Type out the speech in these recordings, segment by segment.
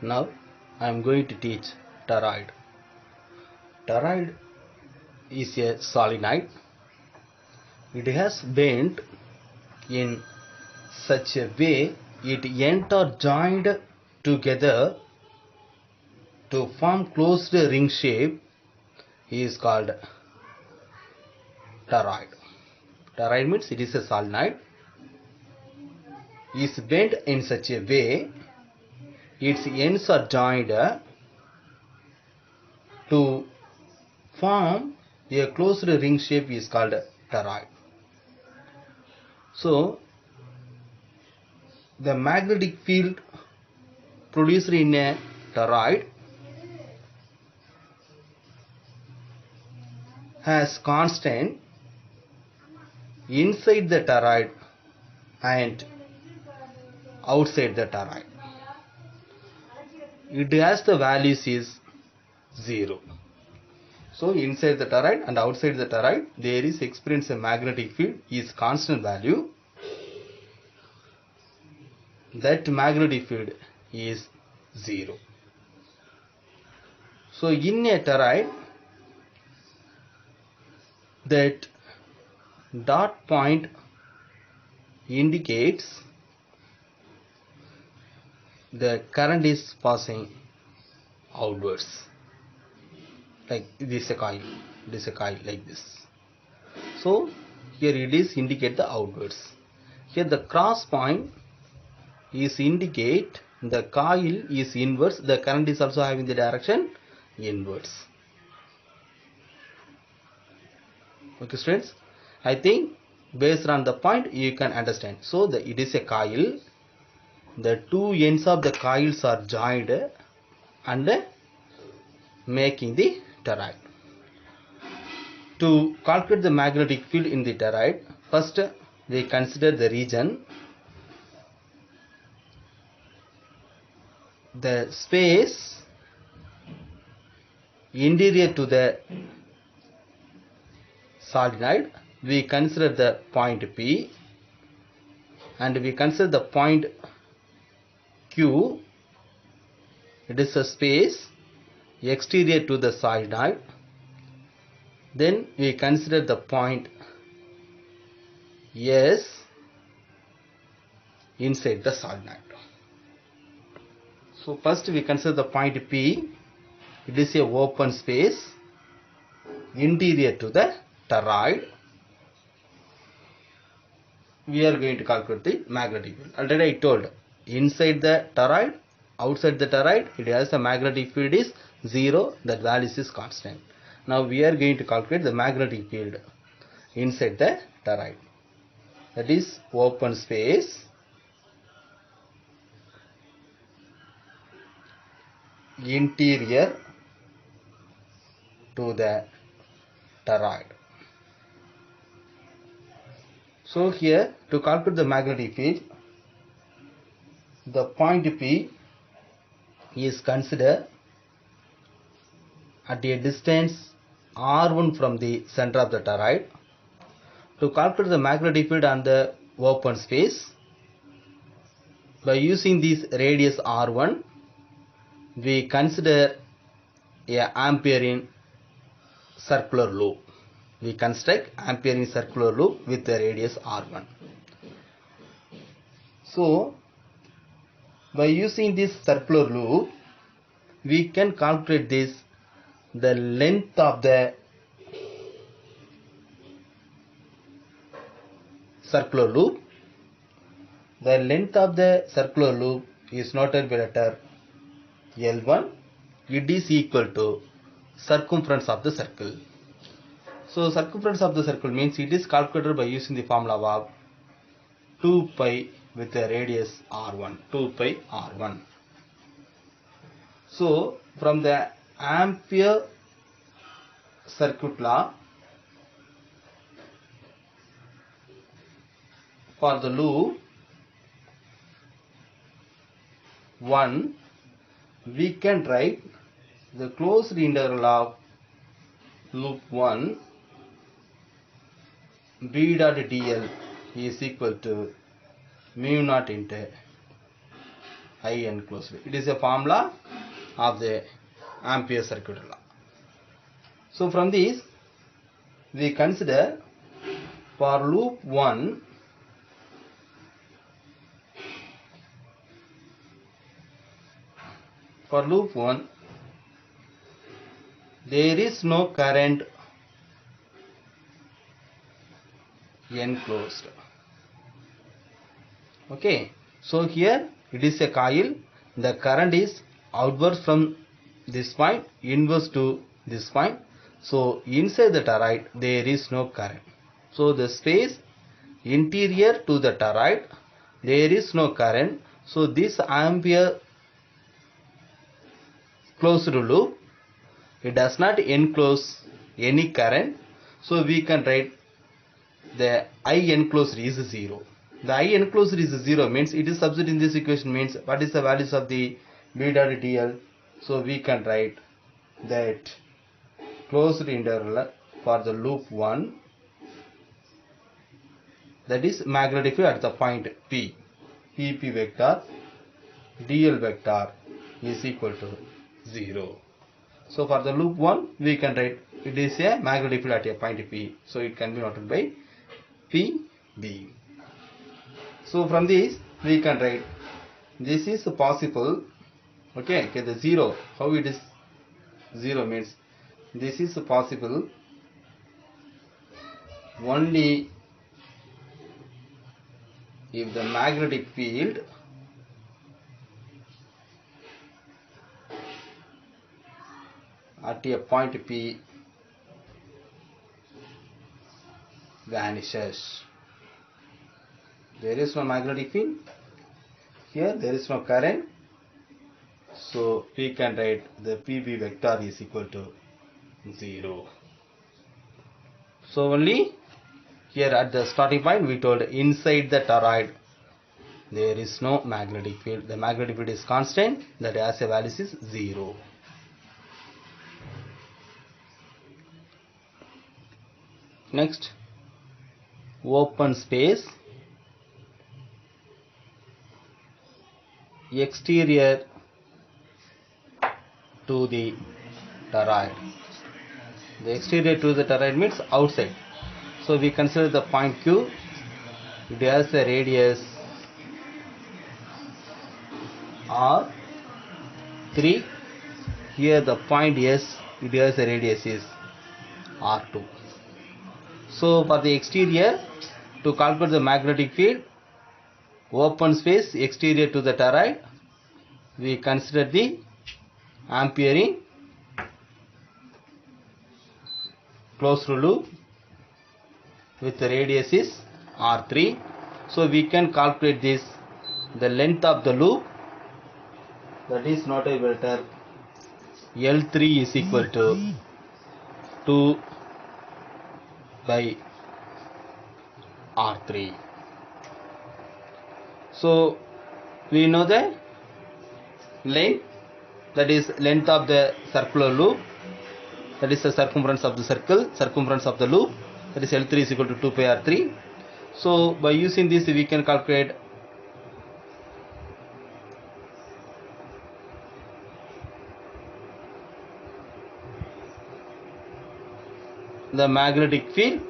Now I am going to teach toroid. Toroid is a solenoid. It has bent in such a way it ends are joined together to form closed ring shape is called toroid. Toroid means it is a solenoid is bent in such a way its ends are joined to form a closed ring shape is called toroid. So the magnetic field produced in a toroid has constant inside the toroid and outside the toroid. It has the values is 0. So inside the toroid and outside the toroid there is experienced a magnetic field is constant value. That magnetic field is 0. So in a toroid that dot point indicates the current is passing outwards, like this is a coil, like this. So here it is indicate the outwards. Here the cross point is indicate the coil is inwards, the current is also having the direction inwards. Okay students, I think based on the point you can understand. So it is a coil, the two ends of the coils are joined and making the toroid. To calculate the magnetic field in the toroid, first we consider the region, the space interior to the solenoid. We consider the point P and we consider the point Q. It is a space exterior to the solenoid. Then we consider the point S inside the solenoid. So first we consider the point P. It is a open space interior to the toroid. We are going to calculate the magnetic field. Already I told, inside the toroid, outside the toroid, it has a magnetic field is 0, that value is constant. Now we are going to calculate the magnetic field inside the toroid. That is open space interior to the toroid. So here to calculate the magnetic field, the point P is considered at a distance R1 from the center of the toroid. To calculate the magnetic field on the open space, by using this radius R1, we consider a Amperian circular loop. We construct Amperian circular loop with the radius R1. So by using this circular loop, we can calculate the length of the circular loop. The length of the circular loop is noted by letter L1. It is equal to circumference of the circle. So circumference of the circle means it is calculated by using the formula of 2 pi with the radius R1, 2 pi R1. So from the Ampere circuit law, for the loop 1, we can write the closed integral of loop 1 b dot dl is equal to mu naught into I enclosed. It is a formula of the Ampere circuit law. So from this we consider for loop 1 there is no current enclosed. Okay, so here it is a coil, the current is outwards from this point inwards to this point. So inside the toroid there is no current. So the space interior to the toroid there is no current. So this Ampere closed loop, it does not enclose any current. So we can write the I enclosed is 0. The I enclosed is 0 means it is substituted in this equation means what is the values of the B dot dl. So we can write that closed interval for the loop 1, that is magnetic field at the point P, PP vector dl vector is equal to 0. So for the loop 1 we can write it is a magnetic field at a point P. So it can be noted by PB. So from this we can write this is possible. Okay, the 0, how it is 0 means this is possible only if the magnetic field at a point P vanishes. There is no magnetic field here, there is no current, so we can write the PB vector is equal to 0. So only here at the starting point we told inside the toroid there is no magnetic field, the magnetic field is constant, that as a value is 0. Next, open space exterior to the toroid. The exterior to the toroid means outside. So we consider the point Q, it has a radius R3. Here the point S, it has a radius is R2. So for the exterior, to calculate the magnetic field, open space exterior to the toroid, we consider the Ampere closed loop with the radius is R3. So we can calculate this, the length of the loop, that is noted better L3 is equal to 2 by R3. So we know the length, that is length of the circular loop, that is the circumference of the circle, circumference of the loop, that is L3 is equal to 2 pi R3. So by using this we can calculate the magnetic field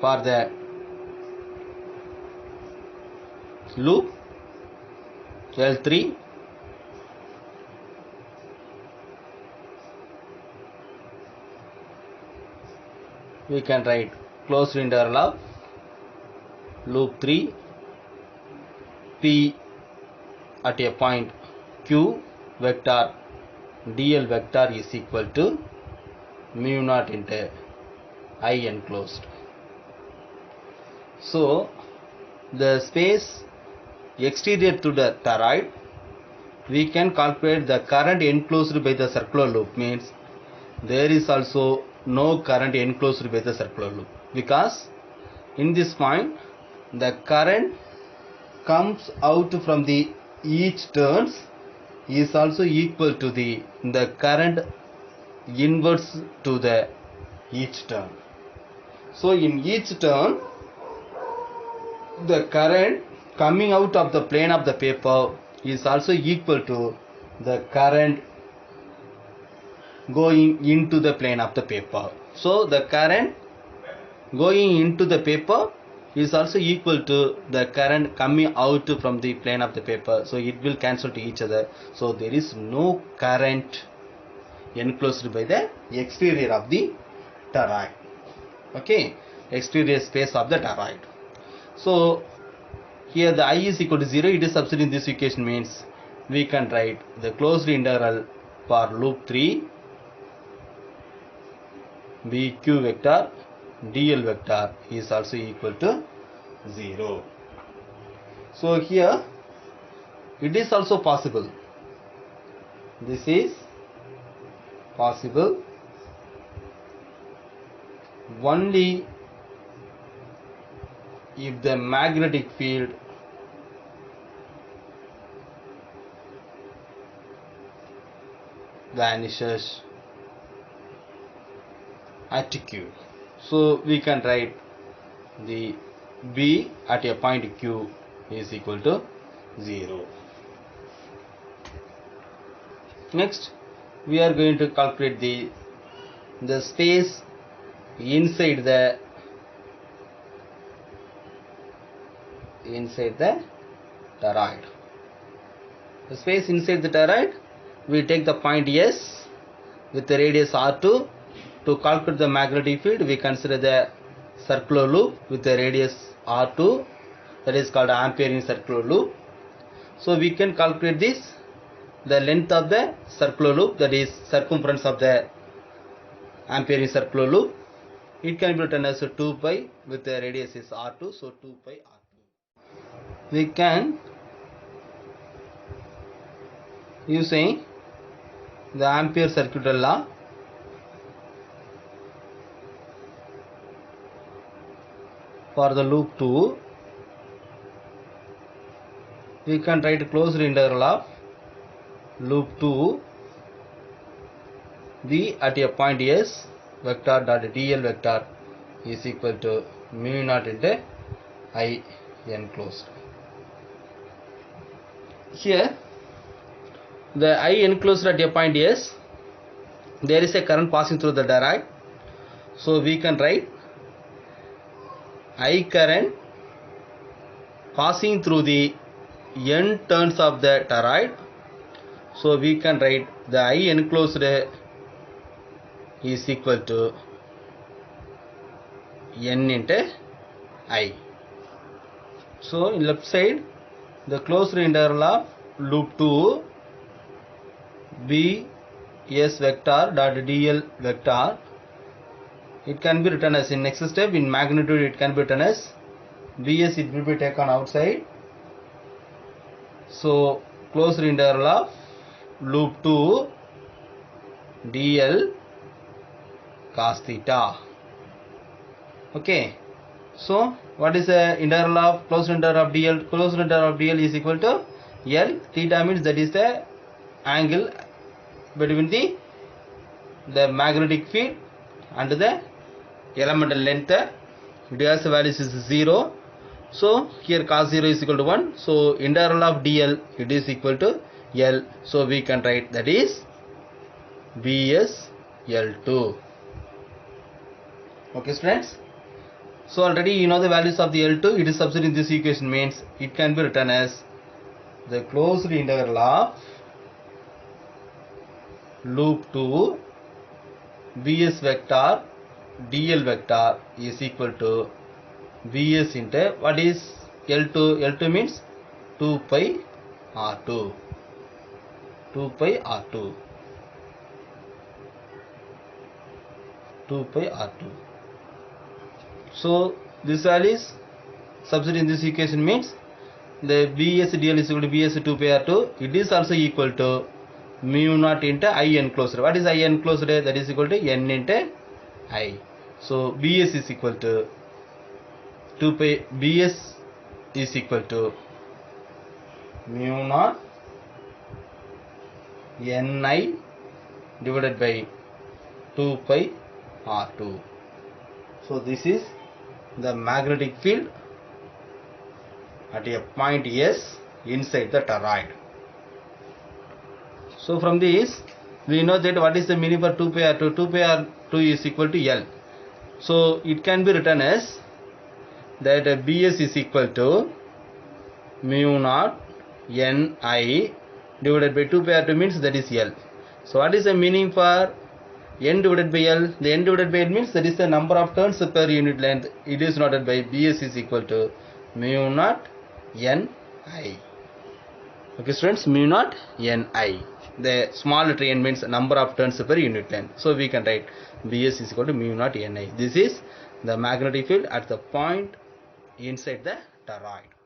for the loop L3 . We can write closed interval of loop 3 P at a point Q vector dl vector is equal to mu naught into I enclosed. So the space exterior to the toroid, we can calculate the current enclosed by the circular loop, means there is also no current enclosed by the circular loop, because in this point the current comes out from the each turns is also equal to the current inwards to the each turn. So in each turn the current coming out of the plane of the paper is also equal to the current going into the plane of the paper. So the current going into the paper is also equal to the current coming out from the plane of the paper. So it will cancel to each other. So there is no current enclosed by the exterior of the toroid. Okay, exterior space of the toroid. So here the I is equal to 0. It is substituted in this equation, means we can write the closed integral for loop 3 BQ vector dl vector is also equal to 0. So here it is also possible. This is possible only if the magnetic field vanishes at Q. So we can write the B at a point Q is equal to 0. Next, we are going to calculate the space inside the toroid. The space inside the toroid, we take the point S with the radius R2. To calculate the magnetic field, we consider the circular loop with the radius R2, that is called Ampere in circular loop. So we can calculate the length of the circular loop, that is circumference of the Ampere in circular loop. It can be written as 2 pi with the radius is R2, so 2 pi R2. We can, using the Ampere circular law, for the loop 2, we can write a closed integral of loop 2 B at a point S vector dot dl vector is equal to mu naught into I enclosed. Here the I enclosed at a point S, there is a current passing through the toroid. So we can write I current passing through the n turns of the toroid. So we can write the I enclosed is equal to n into I. So in left side, the closed integral of loop 2 B S vector dot dl vector, it can be written as, in next step, in magnitude it can be written as Bs, it will be taken outside. So closed integral of loop 2 dl cos theta. Okay, so what is the integral of closed integral of dl? Closed integral of dl is equal to L. Theta means that is the angle between the magnetic field and the elemental length. It has the values is 0. So here cos 0 is equal to 1. So integral of dl, it is equal to L. So we can write that is Bs L2. Okay students. So already you know the values of the L2. It is substituted in this equation, means it can be written as the closed integral of loop 2 Bs vector dl vector is equal to Bs into, what is L2? L2 means 2 pi R2. 2 pi R2. 2 pi R2. So this value is substituted in this equation, means the Bs dl is equal to Bs 2 pi R2. It is also equal to mu naught into I enclosed. What is I enclosed? That is equal to n into I. So Bs is equal to 2 pi, Bs is equal to mu naught Ni divided by 2 pi R2. So this is the magnetic field at a point S inside the toroid. So from this we know that what is the meaning for 2 pi r2? 2 pi r2 is equal to L. So it can be written as that Bs is equal to mu naught Ni divided by 2 pi r2 means that is L. So what is the meaning for n divided by L? The n divided by L means that is the number of turns per unit length. It is noted by Bs is equal to mu naught Ni. Okay students, mu naught Ni. The small letter n means number of turns per unit length. So we can write Bs is equal to mu naught Ni. This is the magnetic field at the point inside the toroid.